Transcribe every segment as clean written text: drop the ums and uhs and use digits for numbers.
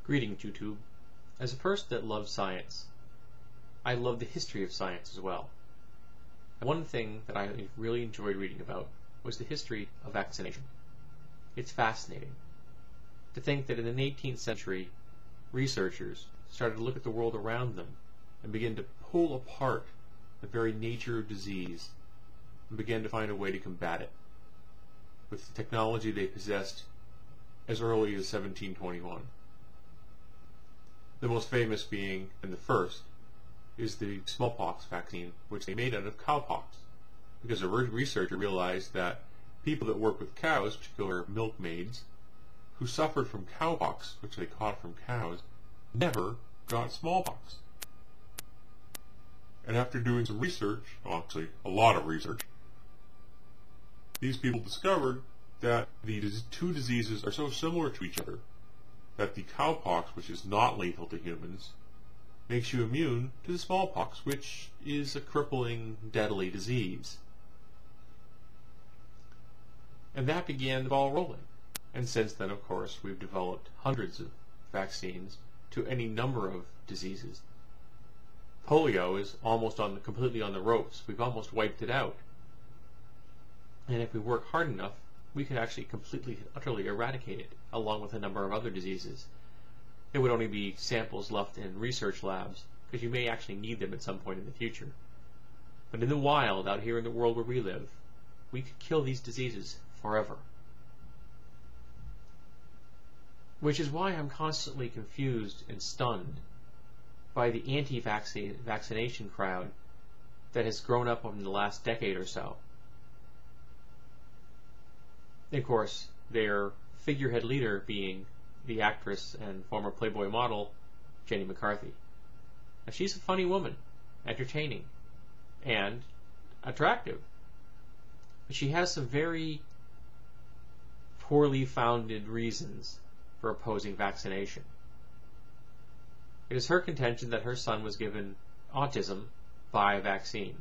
Greetings, YouTube. As a person that loves science, I love the history of science as well. And one thing that I really enjoyed reading about was the history of vaccination. It's fascinating to think that in the 18th century, researchers started to look at the world around them and begin to pull apart the very nature of disease and began to find a way to combat it with the technology they possessed as early as 1721. The most famous being, and the first, is the smallpox vaccine, which they made out of cowpox, because a researcher realized that people that work with cows, particularly milkmaids, who suffered from cowpox, which they caught from cows, never got smallpox. And after doing some research, well, actually a lot of research, these people discovered that the two diseases are so similar to each other that the cowpox, which is not lethal to humans, makes you immune to the smallpox, which is a crippling, deadly disease. And that began the ball rolling. And since then, of course, we've developed hundreds of vaccines to any number of diseases. Polio is almost completely on the ropes. We've almost wiped it out. And if we work hard enough, we could actually completely, utterly eradicate it, along with a number of other diseases. There would only be samples left in research labs, because you may actually need them at some point in the future. But in the wild, out here in the world where we live, we could kill these diseases forever. Which is why I'm constantly confused and stunned by the anti-vaccination crowd that has grown up over the last decade or so. Of course, their figurehead leader being the actress and former Playboy model, Jenny McCarthy. Now, she's a funny woman, entertaining, and attractive. But she has some very poorly founded reasons for opposing vaccination. It is her contention that her son was given autism by a vaccine.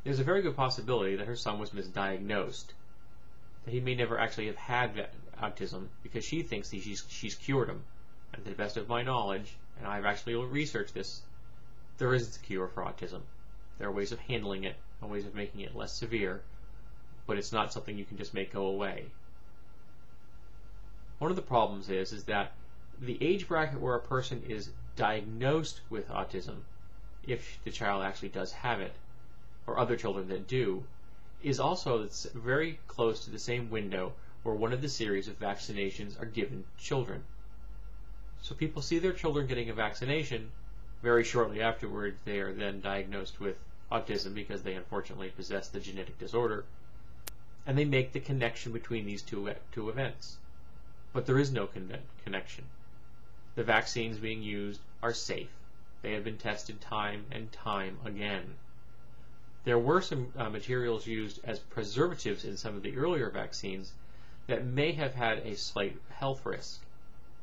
There's a very good possibility that her son was misdiagnosed, that he may never actually have had autism, because she thinks that she's cured him. And to the best of my knowledge, and I've actually researched this, there isn't a cure for autism. There are ways of handling it and ways of making it less severe, but it's not something you can just make go away. One of the problems is that the age bracket where a person is diagnosed with autism, if the child actually does have it, or other children that do, is also very close to the same window where one of the series of vaccinations are given to children. So people see their children getting a vaccination, very shortly afterwards they are then diagnosed with autism because they unfortunately possess the genetic disorder, and they make the connection between these two events. But there is no connection. The vaccines being used are safe. They have been tested time and time again. There were some materials used as preservatives in some of the earlier vaccines that may have had a slight health risk,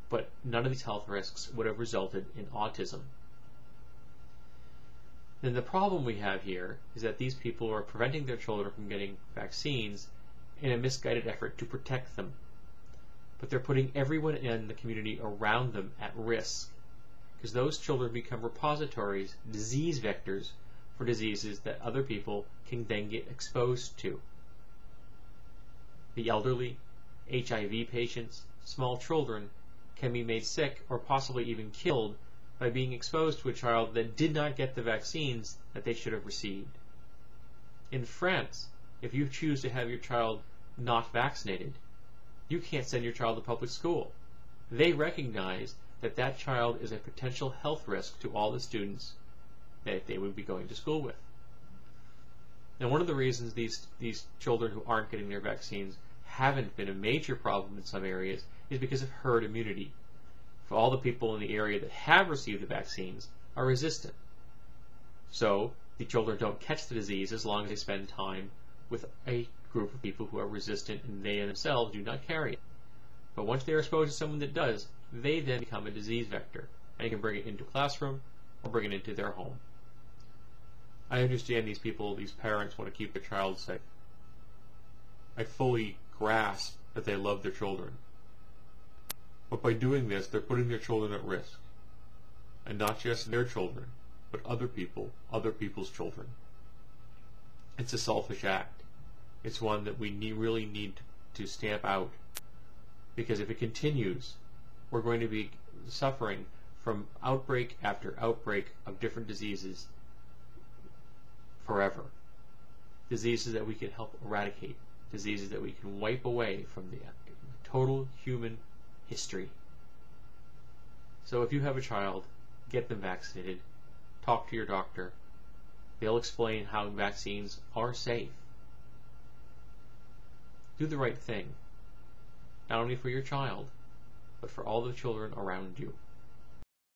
but none of these health risks would have resulted in autism. Then the problem we have here is that these people are preventing their children from getting vaccines in a misguided effort to protect them. But they're putting everyone in the community around them at risk, because those children become repositories, disease vectors, for diseases that other people can then get exposed to. The elderly, HIV patients, small children can be made sick or possibly even killed by being exposed to a child that did not get the vaccines that they should have received. In France, if you choose to have your child not vaccinated, you can't send your child to public school. They recognize that that child is a potential health risk to all the students that they would be going to school with. Now, one of the reasons these children who aren't getting their vaccines haven't been a major problem in some areas is because of herd immunity. For all the people in the area that have received the vaccines are resistant. So the children don't catch the disease as long as they spend time with a group of people who are resistant and they themselves do not carry it. But once they are exposed to someone that does, they then become a disease vector, and you can bring it into a classroom or bring it into their home. I understand these people, these parents, want to keep their child safe. I fully grasp that they love their children. But by doing this, they're putting their children at risk. And not just their children, but other people's children. It's a selfish act. It's one that we really need to stamp out. Because if it continues, we're going to be suffering from outbreak after outbreak of different diseases forever. Diseases that we can help eradicate. Diseases that we can wipe away from the total human history. So if you have a child, get them vaccinated. Talk to your doctor. They'll explain how vaccines are safe. Do the right thing. Not only for your child, but for all the children around you.